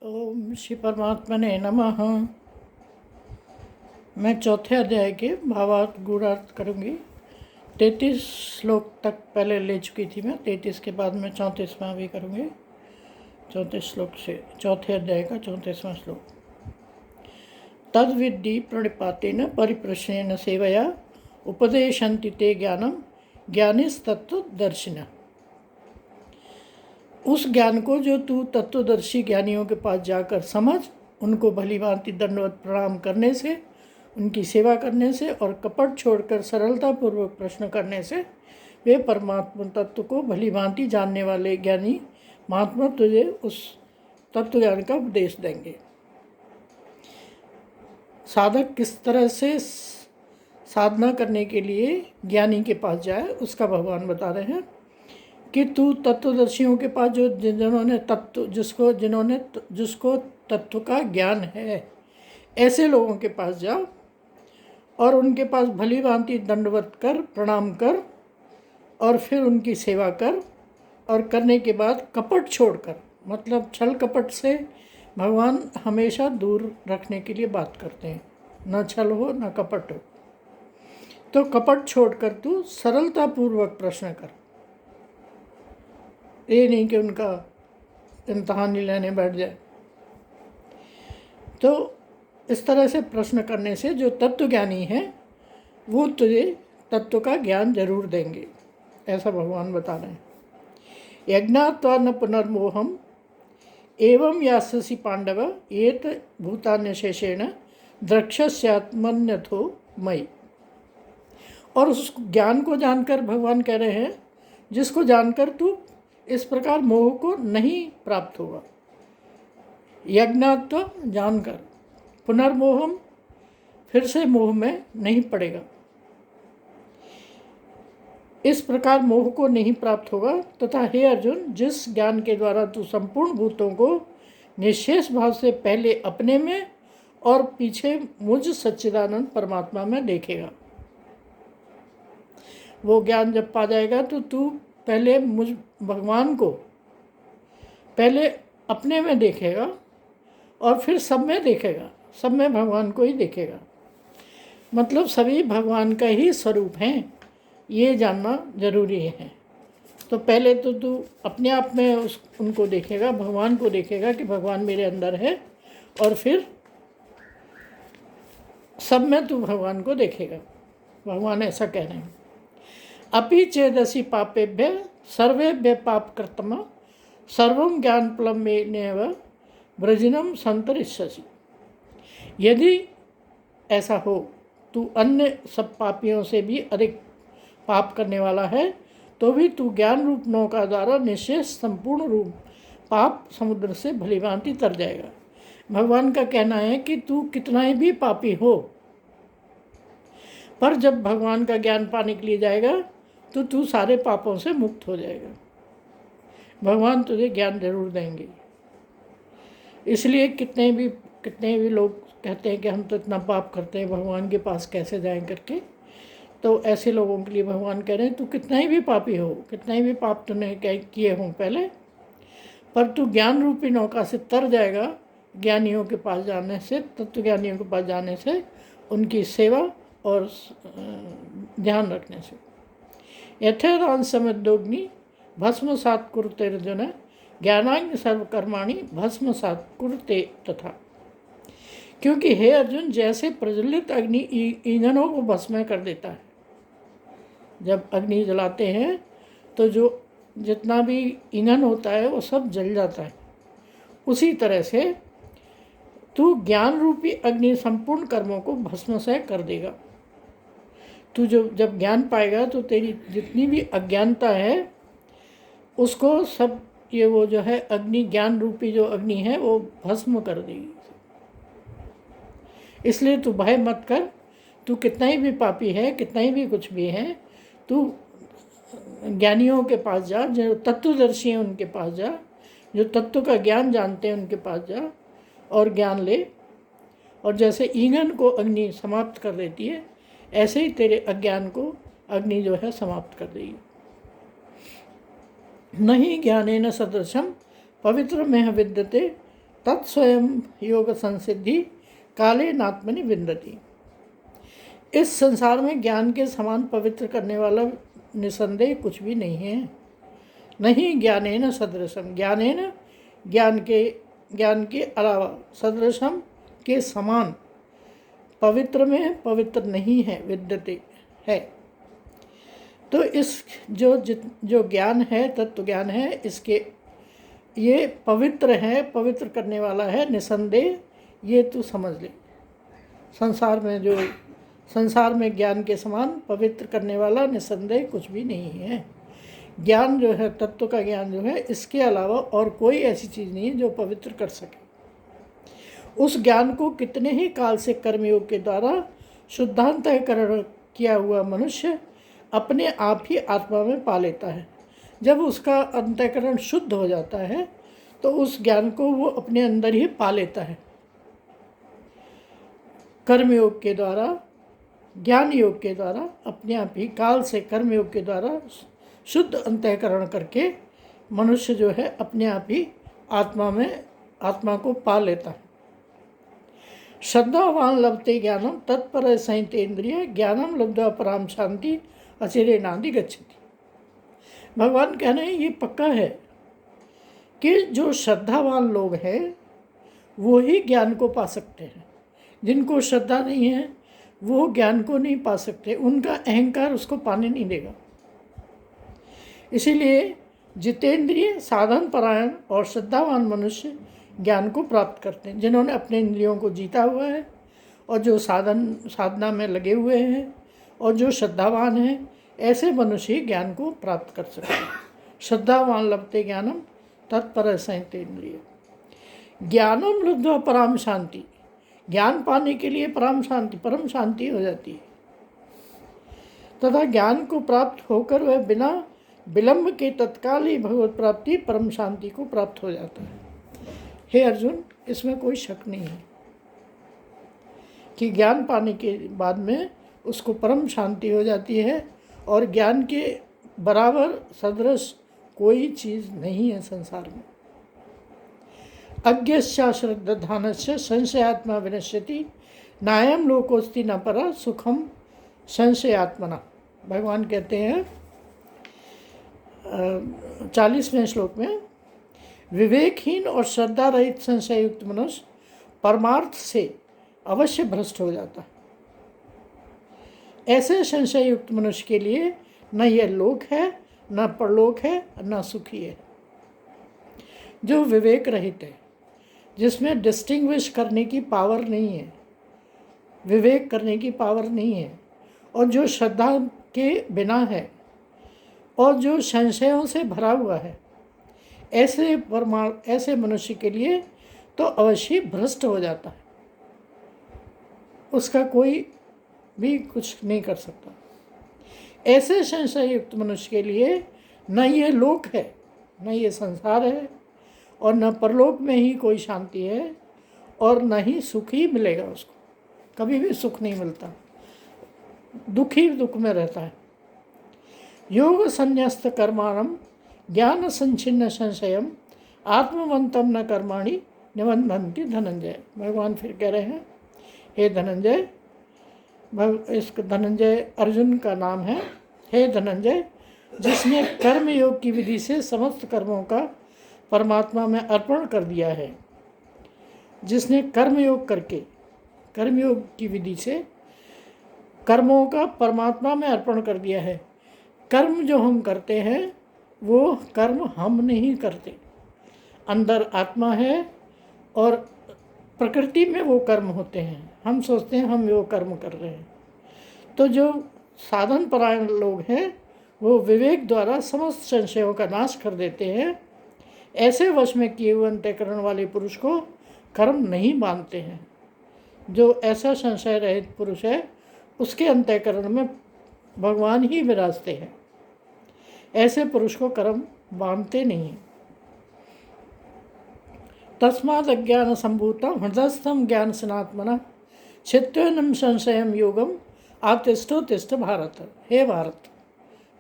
ओम श्री परमात्मा ने नमः। मैं चौथे अध्याय के भावार्थ गूढ़ार्थ करूँगी। 33 श्लोक तक पहले ले चुकी थी मैं। 33 के बाद मैं 34वां भी करूँगी। 34 श्लोक से चौथे अध्याय का 34वां श्लोक। तद्विद्धि प्रणिपातेन परिप्रश्नेन सेवया उपदेशन्ति ते ज्ञानम ज्ञानिस्तत्वदर्शिनः। उस ज्ञान को जो तू तत्वदर्शी ज्ञानियों के पास जाकर समझ, उनको भली भांति दंडवत प्रणाम करने से, उनकी सेवा करने से और कपट छोड़कर सरलतापूर्वक प्रश्न करने से वे परमात्मा तत्व को भली भांति जानने वाले ज्ञानी महात्मा तुझे उस तत्व ज्ञान का उपदेश देंगे। साधक किस तरह से साधना करने के लिए ज्ञानी के पास जाए उसका भगवान बता रहे हैं कि तू तत्वदर्शियों के पास जो जिसको तत्व का ज्ञान है, ऐसे लोगों के पास जा और उनके पास भली भांति दंडवत कर, प्रणाम कर और फिर उनकी सेवा कर। और करने के बाद कपट छोड़कर, मतलब छल कपट से भगवान हमेशा दूर रखने के लिए बात करते हैं। न छल हो न कपट हो। तो कपट छोड़कर तू सरलतापूर्वक प्रश्न कर। ये नहीं कि उनका इम्तहान ही लेने बैठ जाए। तो इस तरह से प्रश्न करने से जो तत्वज्ञानी है वो तुझे तत्व का ज्ञान जरूर देंगे, ऐसा भगवान बता रहे हैं। यज्ञात्वा न पुनर्मोहम एवं यास्यसि पांडव एत भूतान्यशेषेण द्रक्ष्यस्यात्मन्यथो मयि। और उस ज्ञान को जानकर भगवान कह रहे हैं, जिसको जानकर तू इस प्रकार मोह को नहीं प्राप्त होगा। यज्ञात्व जानकर, पुनर्मोहम फिर से मोह में नहीं पड़ेगा। इस प्रकार मोह को नहीं प्राप्त होगा। तथा हे अर्जुन, जिस ज्ञान के द्वारा तू संपूर्ण भूतों को निशेष भाव से पहले अपने में और पीछे मुझ सच्चिदानंद परमात्मा में देखेगा, वो ज्ञान जब पा जाएगा तो तू पहले मुझ भगवान को पहले अपने में देखेगा और फिर सब में देखेगा, सब में भगवान को ही देखेगा। मतलब सभी भगवान का ही स्वरूप हैं, ये जानना जरूरी है। तो पहले तो तू अपने आप में उनको देखेगा, भगवान को देखेगा कि भगवान मेरे अंदर है, और फिर सब में तू भगवान को देखेगा। भगवान ऐसा कह रहे हैं। अपि चेदसि पापेभ्य सर्वेभ्य पापकृतम सर्वं ज्ञानप्लवेनैव वृजिनं संतरिष्यसि। यदि ऐसा हो, तू अन्य सब पापियों से भी अधिक पाप करने वाला है, तो भी तू ज्ञान रूप नौका द्वारा निशेष संपूर्ण रूप पाप समुद्र से भलीभांति तर जाएगा। भगवान का कहना है कि तू कितना ही भी पापी हो, पर जब भगवान का ज्ञान पाने के लिए जाएगा तो तू सारे पापों से मुक्त हो जाएगा। भगवान तुझे ज्ञान जरूर देंगे। इसलिए कितने भी लोग कहते हैं कि हम तो इतना पाप करते हैं, भगवान के पास कैसे जाएं करके। तो ऐसे लोगों के लिए भगवान कह रहे हैं, तू कितना ही भी पापी हो, कितना ही भी पाप तूने किए हों पहले, पर तू ज्ञान रूपी नौका से तर जाएगा। ज्ञानियों के पास जाने से, तत्वज्ञानियों के पास जाने से, उनकी सेवा और ध्यान रखने से। यथेरांसमद्योग्नि भस्मसात् कुरुते अर्जुन ज्ञानाग्नि सर्वकर्माणि भस्मसात् कुरुते तथा। क्योंकि हे अर्जुन, जैसे प्रज्वलित अग्नि ईंधनों को भस्म कर देता है, जब अग्नि जलाते हैं तो जो जितना भी ईंधन होता है वो सब जल जाता है, उसी तरह से तू ज्ञान रूपी अग्नि संपूर्ण कर्मों को भस्म से कर देगा। तू जब ज्ञान पाएगा तो तेरी जितनी भी अज्ञानता है उसको सब, ये वो जो है अग्नि, ज्ञान रूपी जो अग्नि है वो भस्म कर देगी। इसलिए तू भय मत कर। तू कितना ही भी पापी है, कितना ही भी कुछ भी है, तू ज्ञानियों के पास जा, जो तत्वदर्शी हैं उनके पास जा, जो तत्व का ज्ञान जानते हैं उनके पास जा और ज्ञान ले। और जैसे ईंधन को अग्नि समाप्त कर देती है, ऐसे ही तेरे अज्ञान को अग्नि जो है समाप्त कर देगी। नहीं ज्ञानेन सदृशम पवित्र में विद्यते तत्स्वयं योग संसिद्धि काले नात्मनि विन्दति। इस संसार में ज्ञान के समान पवित्र करने वाला निसंदेह कुछ भी नहीं है। नहीं ज्ञानेन सदृशम, ज्ञानेन ज्ञान के अलावा सदृशम के समान पवित्र में पवित्र नहीं है, विद्यते है। तो इस जो ज्ञान है, तत्व ज्ञान है, इसके ये पवित्र है, पवित्र करने वाला है निसंदेह, ये तू समझ ले। संसार में ज्ञान के समान पवित्र करने वाला निसंदेह कुछ भी नहीं है। ज्ञान जो है, तत्व का ज्ञान जो है, इसके अलावा और कोई ऐसी चीज़ नहीं है जो पवित्र कर सके। उस ज्ञान को कितने ही काल से कर्मयोग के द्वारा शुद्धांतःकरण किया हुआ मनुष्य अपने आप ही आत्मा में पा लेता है। जब उसका अंतःकरण शुद्ध हो जाता है तो उस ज्ञान को वो अपने अंदर ही पा लेता है। कर्मयोग के द्वारा, ज्ञान योग के द्वारा अपने आप ही काल से कर्मयोग के द्वारा शुद्ध अंतःकरण करके मनुष्य जो है अपने आप ही आत्मा को पा लेता है। श्रद्धावान लभते ज्ञानम तत्पर संहितेन्द्रिय ज्ञानम लब्ध्वा पराम शांति अचिरेणादि गच्छति। भगवान कह रहे हैं ये पक्का है कि जो श्रद्धावान लोग हैं वो ही ज्ञान को पा सकते हैं। जिनको श्रद्धा नहीं है वो ज्ञान को नहीं पा सकते, उनका अहंकार उसको पाने नहीं देगा। इसीलिए जितेंद्रिय, साधन परायण और श्रद्धावान मनुष्य ज्ञान को प्राप्त करते हैं। जिन्होंने अपने इंद्रियों को जीता हुआ है और जो साधना में लगे हुए हैं और जो श्रद्धावान हैं, ऐसे मनुष्य ही ज्ञान को प्राप्त कर सकते हैं। श्रद्धावान लभते ज्ञानम तत्पर संहितेन्द्रिय ज्ञानम लब्ध्वा पराम शांति। ज्ञान पाने के लिए परम शांति हो जाती है तथा ज्ञान को प्राप्त होकर वह बिना विलंब के तत्काल ही भगवत प्राप्ति परम शांति को प्राप्त हो जाता है। हे अर्जुन, इसमें कोई शक नहीं है कि ज्ञान पाने के बाद में उसको परम शांति हो जाती है और ज्ञान के बराबर सदृश कोई चीज़ नहीं है संसार में। अज्ञस्य श्रद्धानस्य संशयात्मा विनश्यति नायम लोकोस्ति न परा सुखम संशयात्मना। भगवान कहते हैं 40वें श्लोक में, विवेकहीन और श्रद्धा रहित संशय युक्त मनुष्य परमार्थ से अवश्य भ्रष्ट हो जाता है। ऐसे संशय युक्त मनुष्य के लिए न यह लोक है, न परलोक है, न सुखी है। जो विवेक रहित है, जिसमें डिस्टिंग्विश करने की पावर नहीं है, विवेक करने की पावर नहीं है, और जो श्रद्धा के बिना है और जो संशयों से भरा हुआ है, ऐसे मनुष्य के लिए तो अवश्य भ्रष्ट हो जाता है। उसका कोई भी कुछ नहीं कर सकता। ऐसे संशय युक्त मनुष्य के लिए न ये लोक है, न ये संसार है, और न परलोक में ही कोई शांति है, और न ही सुख ही मिलेगा उसको। कभी भी सुख नहीं मिलता, दुख ही दुख में रहता है। योग संन्यस्त कर्माणम ज्ञान संचिन्न संशयम आत्मवंतम न कर्माणि निबंधन्ति धनंजय। भगवान फिर कह रहे हैं, हे धनंजय, इस धनंजय अर्जुन का नाम है। हे धनंजय, जिसने कर्म योग की विधि से समस्त कर्मों का परमात्मा में अर्पण कर दिया है, जिसने कर्मयोग करके, कर्मयोग की विधि से कर्मों का परमात्मा में अर्पण कर दिया है। कर्म जो हम करते हैं वो कर्म हम नहीं करते, अंदर आत्मा है और प्रकृति में वो कर्म होते हैं। हम सोचते हैं हम वो कर्म कर रहे हैं। तो जो साधन परायण लोग हैं वो विवेक द्वारा समस्त संशयों का नाश कर देते हैं। ऐसे वश में किए हुए अंतःकरण वाले पुरुष को कर्म नहीं मानते हैं। जो ऐसा संशय रहित पुरुष है उसके अंतःकरण में भगवान ही विराजते हैं। ऐसे पुरुष को कर्म बांधते नहीं। तस्माद् अज्ञान संभूतम हृदयस्थम ज्ञान सनात्मना चित्तेनम संशयम योगम आतिष्ठो तिष्ठ भारत। हे भारत,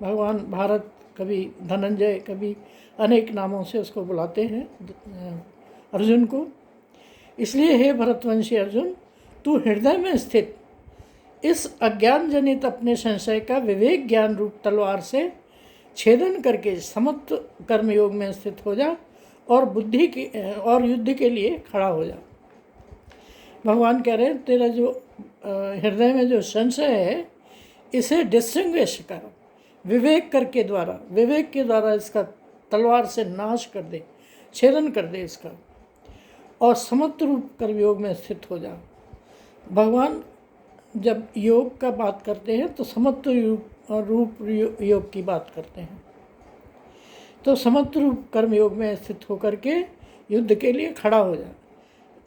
भगवान भारत, कभी धनंजय, कभी अनेक नामों से उसको बुलाते हैं अर्जुन को। इसलिए हे भरतवंशी अर्जुन, तू हृदय में स्थित इस अज्ञान जनित अपने संशय का विवेक ज्ञान रूप तलवार से छेदन करके समत्व कर्मयोग में स्थित हो जा और बुद्धि की और युद्ध के लिए खड़ा हो जा। भगवान कह रहे हैं तेरा जो हृदय में जो संशय है इसे डिस्टिंग्विश कर, विवेक के द्वारा इसका तलवार से नाश कर दे, छेदन कर दे इसका, और समत्व रूप कर्मयोग में स्थित हो जा। भगवान जब योग का बात करते हैं तो समत्व रूप योग की बात करते हैं। तो समत्व रूप कर्मयोग में स्थित होकर के युद्ध के लिए खड़ा हो जा।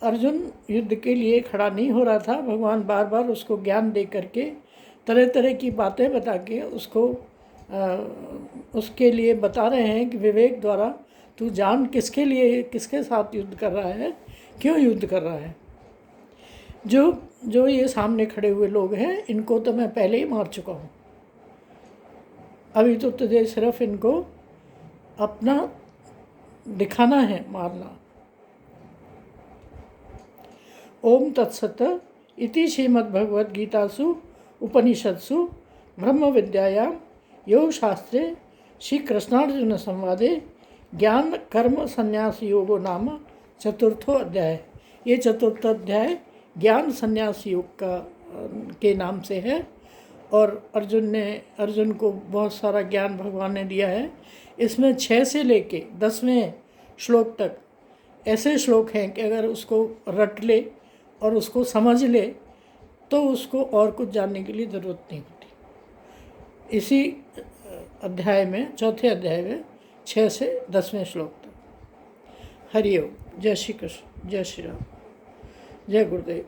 अर्जुन युद्ध के लिए खड़ा नहीं हो रहा था। भगवान बार बार उसको ज्ञान दे करके तरह तरह की बातें बता के उसके लिए बता रहे हैं कि विवेक द्वारा तू जान किसके लिए, किसके साथ युद्ध कर रहा है, क्यों युद्ध कर रहा है। जो ये सामने खड़े हुए लोग हैं इनको तो मैं पहले ही मार चुका हूँ, अभी तो तुझे सिर्फ इनको अपना दिखाना है, मारना। ओम तत्सत इति श्रीमद्भगवद्गीतासु उपनिषत्सु ब्रह्म विद्यायां योग शास्त्रे श्री कृष्णार्जुन संवादे ज्ञान कर्म संन्यास योगो नाम चतुर्थो अध्याय। ये चतुर्थ अध्याय ज्ञान संन्यास योग के नाम से है और अर्जुन को बहुत सारा ज्ञान भगवान ने दिया है। इसमें 6 से लेके 10वें श्लोक तक ऐसे श्लोक हैं कि अगर उसको रट ले और उसको समझ ले तो उसको और कुछ जानने के लिए ज़रूरत नहीं होती। इसी अध्याय में, चौथे अध्याय में 6 से 10वें श्लोक तक। हरि ओम। जय श्री कृष्ण, जय श्री राम, जय गुरुदेव।